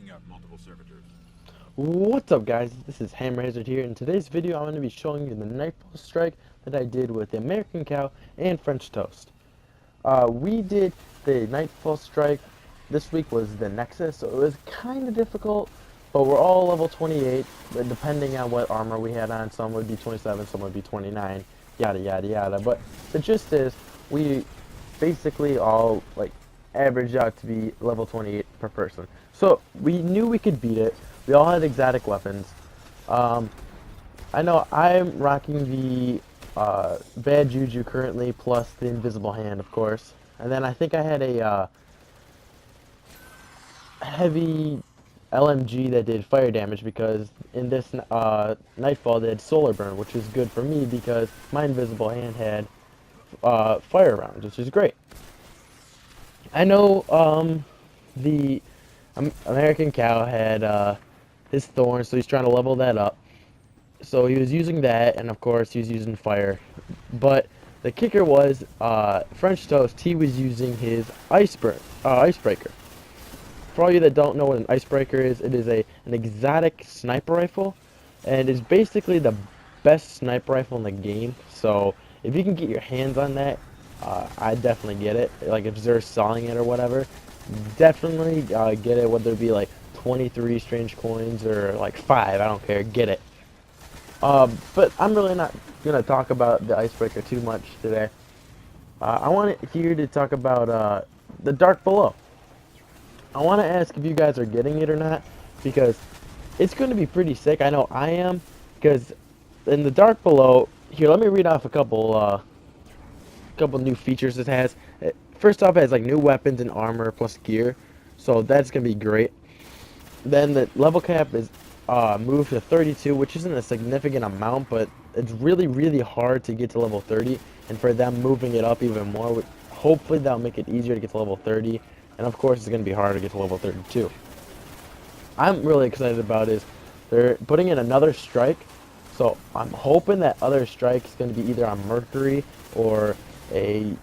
taking out multiple servitors. What's up, guys? This is Hammerhazard here. In today's video I'm going to be showing you the Nightfall strike that I did with the American Cow and French Toast. We did the Nightfall strike. This week was the Nexus, so it was kind of difficult, but we're all level 28, but depending on what armor we had on, some would be 27, some would be 29, yada yada yada. But the gist is, we basically all averaged out to be level 28 per person. So we knew we could beat it. We all had exotic weapons. Um, I know I'm rocking the bad juju currently, plus the invisible hand, of course. And then I think I had a heavy LMG that did fire damage because in this Nightfall they had solar burn, which is good for me because my invisible hand had fire rounds, which is great. I know the American Cow had his thorn, so he's trying to level that up. So he was using that, and of course he was using fire. But the kicker was French Toast. He was using his icebreaker. For all you that don't know what an icebreaker is, it is an exotic sniper rifle, and it's basically the best sniper rifle in the game. So if you can get your hands on that, I definitely get it. Like if they're selling it or whatever, definitely get it. Whether it be like 23 strange coins or like 5, I don't care. Get it. But I'm really not gonna talk about the icebreaker too much today. I want here to talk about the Dark Below. I want to ask if you guys are getting it or not, because it's going to be pretty sick. I know I am, because in the Dark Below, here, let me read off a couple new features it has. First off, it has like new weapons and armor plus gear, so that's going to be great. Then the level cap is moved to 32, which isn't a significant amount, but it's really, really hard to get to level 30, and for them moving it up even more, hopefully that'll make it easier to get to level 30. And of course, it's going to be harder to get to level 32. I'm really excited about is they're putting in another strike. So I'm hoping that other strike is going to be either on Mercury or a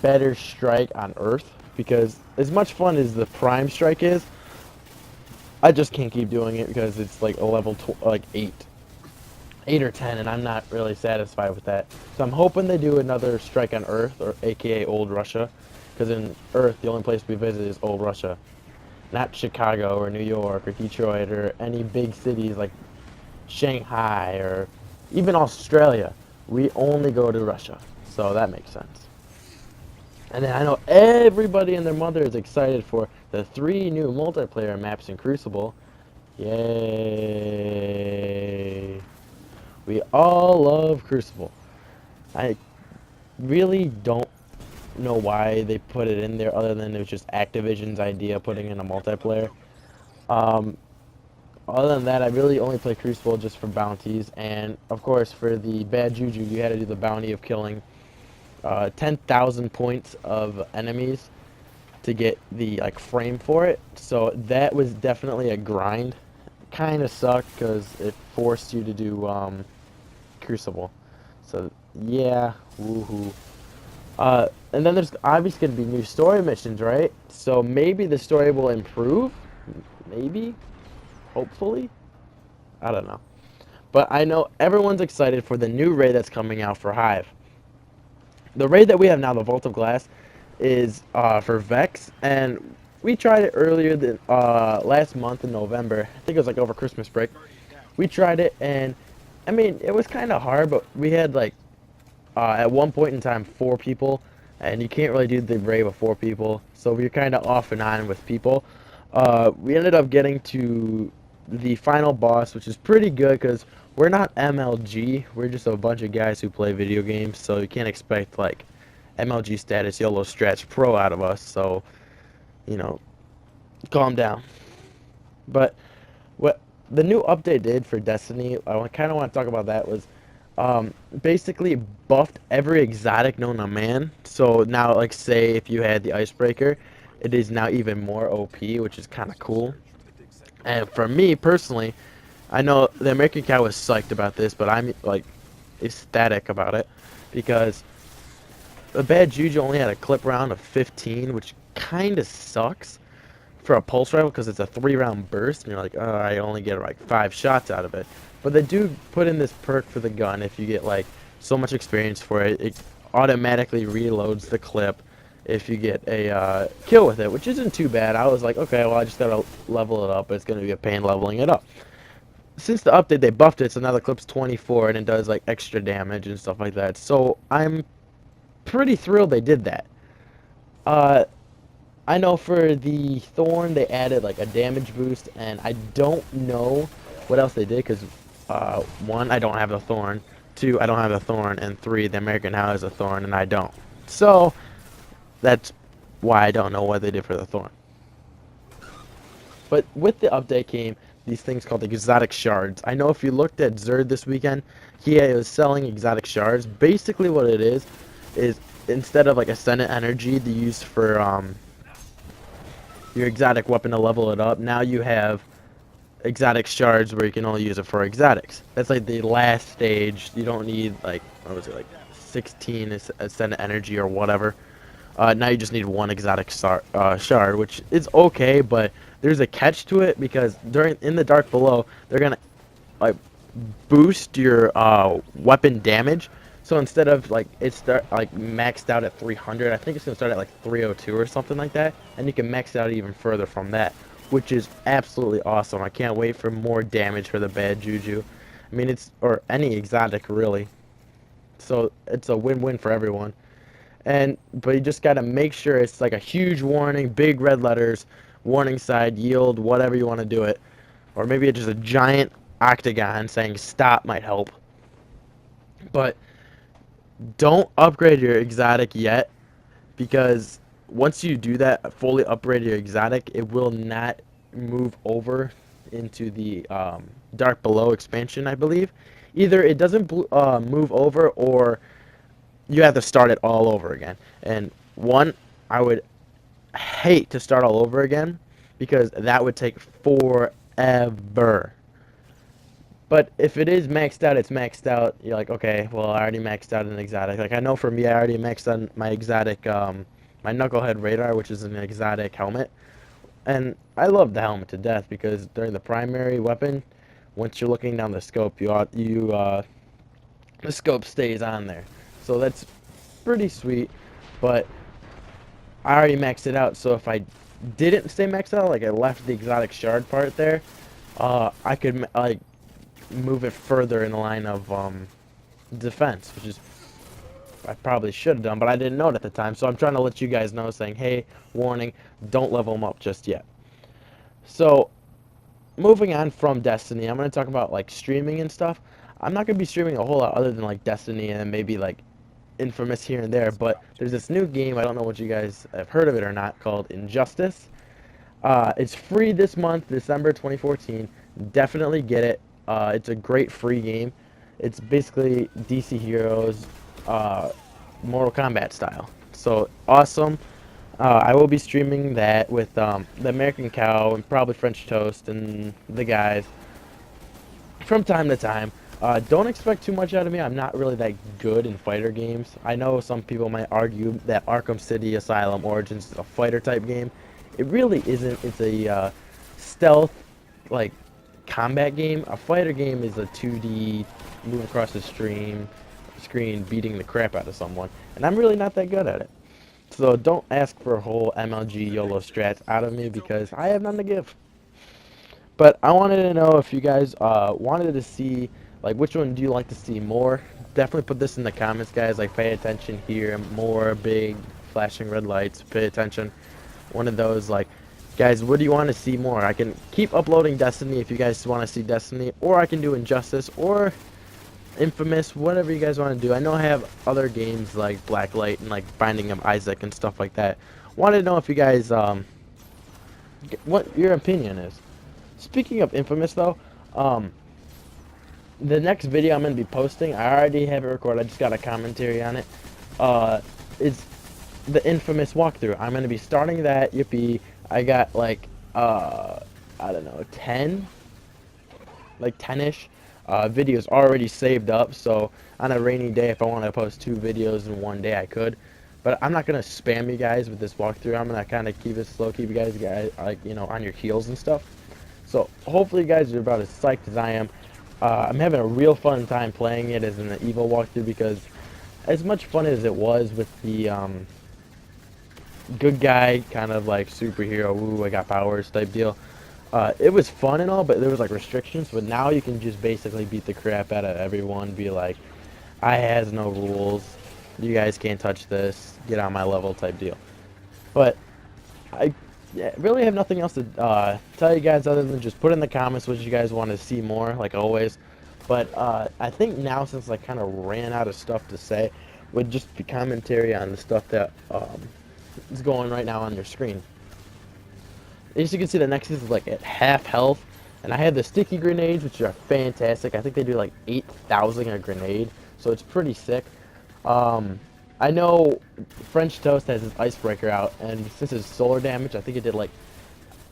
better strike on Earth. Because as much fun as the Prime strike is, I just can't keep doing it because it's like a level 8 or 10, and I'm not really satisfied with that. So I'm hoping they do another strike on Earth, or AKA Old Russia. Because in Earth, the only place we visit is Old Russia. Not Chicago or New York or Detroit or any big cities like Shanghai or even Australia. We only go to Russia. So that makes sense. And then I know everybody and their mother is excited for the 3 new multiplayer maps in Crucible. Yay! We all love Crucible. I really don't know why they put it in there other than it was just Activision's idea putting in a multiplayer. Um, Other than that, I really only play Crucible just for bounties, and of course for the bad juju you had to do the bounty of killing 10,000 points of enemies to get the frame for it. So that was definitely a grind. Kind of sucked because it forced you to do Crucible. So yeah, woohoo. And then there's obviously going to be new story missions, right? So maybe the story will improve. Maybe. Hopefully. I don't know. But I know everyone's excited for the new raid that's coming out for Hive. The raid that we have now, the Vault of Glass, is for Vex. And we tried it earlier than last month in November. I think it was like over Christmas break. We tried it, and I mean, it was kind of hard, but we had at one point in time 4 people, and you can't really do the raid with 4 people, so we're kind of off and on with people. We ended up getting to the final boss, which is pretty good because we're not MLG, we're just a bunch of guys who play video games, so you can't expect like MLG status YOLO strats pro out of us, so you know, calm down. But what the new update did for Destiny, I kind of want to talk about that, was basically buffed every exotic known to man. So now, like, say if you had the icebreaker, it is now even more OP, which is kind of cool. And for me personally, I know the American Cow was psyched about this, but I'm like ecstatic about it because the bad juju only had a clip round of 15, which kind of sucks for a pulse rifle because it's a 3-round burst, and you're like, oh, I only get like 5 shots out of it. But they do put in this perk for the gun. If you get like so much experience for it, it automatically reloads the clip if you get a kill with it, which isn't too bad. I was like, okay, well, I just gotta level it up, but it's gonna be a pain leveling it up. Since the update, they buffed it, so now the clip's 24, and it does like extra damage and stuff like that. So I'm pretty thrilled they did that. I know for the Thorn, they added like a damage boost, and I don't know what else they did, because 1, I don't have a Thorn, 2, I don't have a Thorn, and 3, the American now has a Thorn, and I don't. So that's why I don't know what they did for the Thorn. But with the update came these things called exotic shards. I know if you looked at Zerd this weekend, he was selling exotic shards. Basically what it is instead of like Ascendant Energy they use for your exotic weapon to level it up, now you have exotic shards where you can only use it for exotics. That's like the last stage. You don't need like, what was it, like 16 Ascendant Energy or whatever. Now you just need 1 exotic shard, which is okay, but there's a catch to it because in the Dark Below, they're gonna like boost your weapon damage. So instead of like maxed out at 300, I think it's gonna start at like 302 or something like that, and you can max out even further from that, which is absolutely awesome. I can't wait for more damage for the bad juju. I mean, or any exotic really. So it's a win-win for everyone. But you just gotta make sure it's like a huge warning, big red letters, warning side, yield, whatever you want to do it. Or maybe it's just a giant octagon saying stop might help. But don't upgrade your exotic yet, because once you do that, fully upgrade your exotic, it will not move over into the Dark Below expansion, I believe. Either it doesn't move over, or you have to start it all over again. And I would hate to start all over again, because that would take forever. But if it is maxed out, it's maxed out. You're like, okay, well, I already maxed out an exotic. Like, I know for me, I already maxed out my exotic, my Knucklehead Radar, which is an exotic helmet. And I love the helmet to death, because during the primary weapon, once you're looking down the scope, the scope stays on there. So that's pretty sweet, but I already maxed it out, so if I didn't stay maxed out, like I left the exotic shard part there, I could like move it further in the line of defense, which is I probably should have done, but I didn't know it at the time. So I'm trying to let you guys know, saying, hey, warning, don't level them up just yet. So moving on from Destiny, I'm going to talk about like streaming and stuff. I'm not going to be streaming a whole lot other than like Destiny and maybe like Infamous here and there, but there's this new game, I don't know what you guys have heard of it or not, called Injustice. It's free this month, December 2014. Definitely get it. It's a great free game. It's basically DC Heroes, Mortal Kombat style. So awesome. I will be streaming that with the American Cow and probably French Toast and the guys from time to time. Don't expect too much out of me. I'm not really that good in fighter games. I know some people might argue that Arkham City Asylum Origins is a fighter type game. It really isn't. It's a stealth, like, combat game. A fighter game is a 2D, move across the screen, beating the crap out of someone. And I'm really not that good at it. So don't ask for a whole MLG YOLO strats out of me, because I have none to give. But I wanted to know if you guys wanted to see, like, which one do you like to see more? Definitely put this in the comments, guys. Like, pay attention here. More big flashing red lights. Pay attention. One of those, like, guys, what do you want to see more? I can keep uploading Destiny if you guys want to see Destiny, or I can do Injustice, or Infamous, whatever you guys want to do. I know I have other games like Blacklight and like Binding of Isaac and stuff like that. Wanted to know if you guys, what your opinion is. Speaking of Infamous, though, the next video I'm going to be posting, I already have it recorded, I just got a commentary on it, is the Infamous walkthrough. I'm going to be starting that, yippee. I got, like, I don't know, 10-ish videos already saved up, so on a rainy day, if I want to post 2 videos in one day, I could. But I'm not gonna spam you guys with this walkthrough. I'm gonna kind of keep it slow, keep you guys like, you know, on your heels and stuff. So hopefully you guys are about as psyched as I am. I'm having a real fun time playing it as an Evo walkthrough, because as much fun as it was with the good guy kind of like superhero, ooh, I got powers type deal. It was fun and all, but there was like restrictions. But now you can just basically beat the crap out of everyone. Be like, I has no rules. You guys can't touch this. Get on my level type deal. But I really have nothing else to tell you guys other than just put in the comments what you guys want to see more, like always. But I think now, since I kind of ran out of stuff to say, would just be commentary on the stuff that is going right now on your screen. As you can see, the Nexus is like at half health, and I had the sticky grenades, which are fantastic. I think they do like 8,000 a grenade, so it's pretty sick. I know French Toast has his icebreaker out, and since his solar damage, I think it did like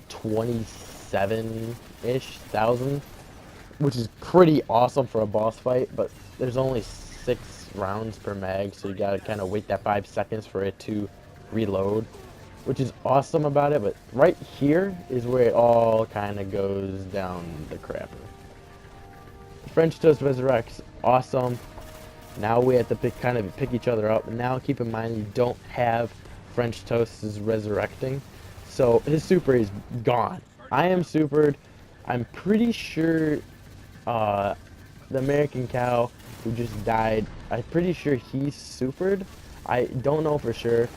27-ish thousand, which is pretty awesome for a boss fight. But there's only 6 rounds per mag, so you gotta kind of wait that 5 seconds for it to reload, which is awesome about it. But right here is where it all kind of goes down the crapper. French Toast resurrects, awesome. Now we have to kind of pick each other up. And now keep in mind, you don't have French Toast is resurrecting, so his super is gone. I am supered. I'm pretty sure the American Cow who just died, I'm pretty sure he's supered. I don't know for sure.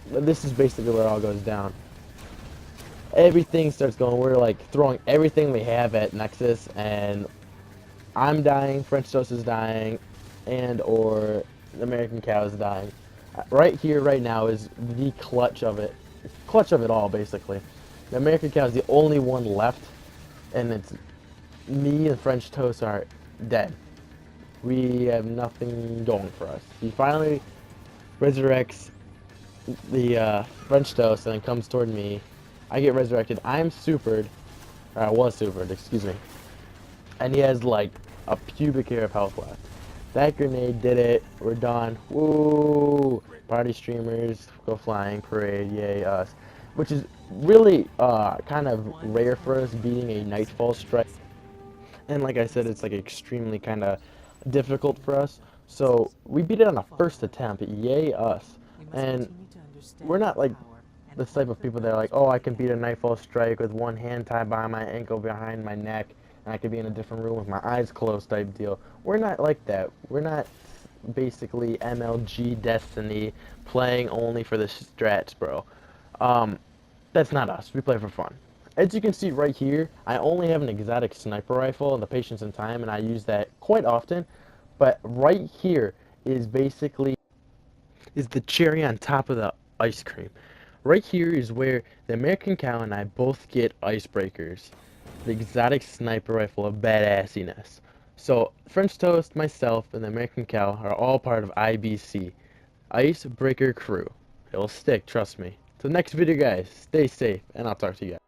This is basically where it all goes down. Everything starts going. We're like throwing everything we have at Nexus, and I'm dying, French Toast is dying, and or the American Cow is dying. Right here, right now, is the clutch of it all, basically. The American Cow is the only one left, and it's me and French Toast are dead. We have nothing going for us. He finally resurrects the French Toast and then comes toward me. I get resurrected. I'm supered. Or I was supered, excuse me. And he has like a pubic hair of health left. That grenade did it. We're done. Woo! Party streamers go flying. Parade. Yay us. Which is really kind of rare for us, beating a Nightfall strike. And like I said, it's like extremely kind of difficult for us. So we beat it on the first attempt. Yay us. And we're not like the type of people that are like, oh, I can beat a Nightfall strike with one hand tied behind my ankle, behind my neck, and I could be in a different room with my eyes closed type deal. We're not like that. We're not basically MLG Destiny playing only for the strats, bro. That's not us. We play for fun. As you can see right here, I only have an exotic sniper rifle and the patience and time, and I use that quite often. But right here is basically the cherry on top of the ice cream. Right here is where the American Cow and I both get icebreakers. The exotic sniper rifle of badassiness. So French Toast, myself, and the American Cow are all part of IBC, Icebreaker Crew. It'll stick, trust me. Till next video, guys, stay safe, and I'll talk to you guys.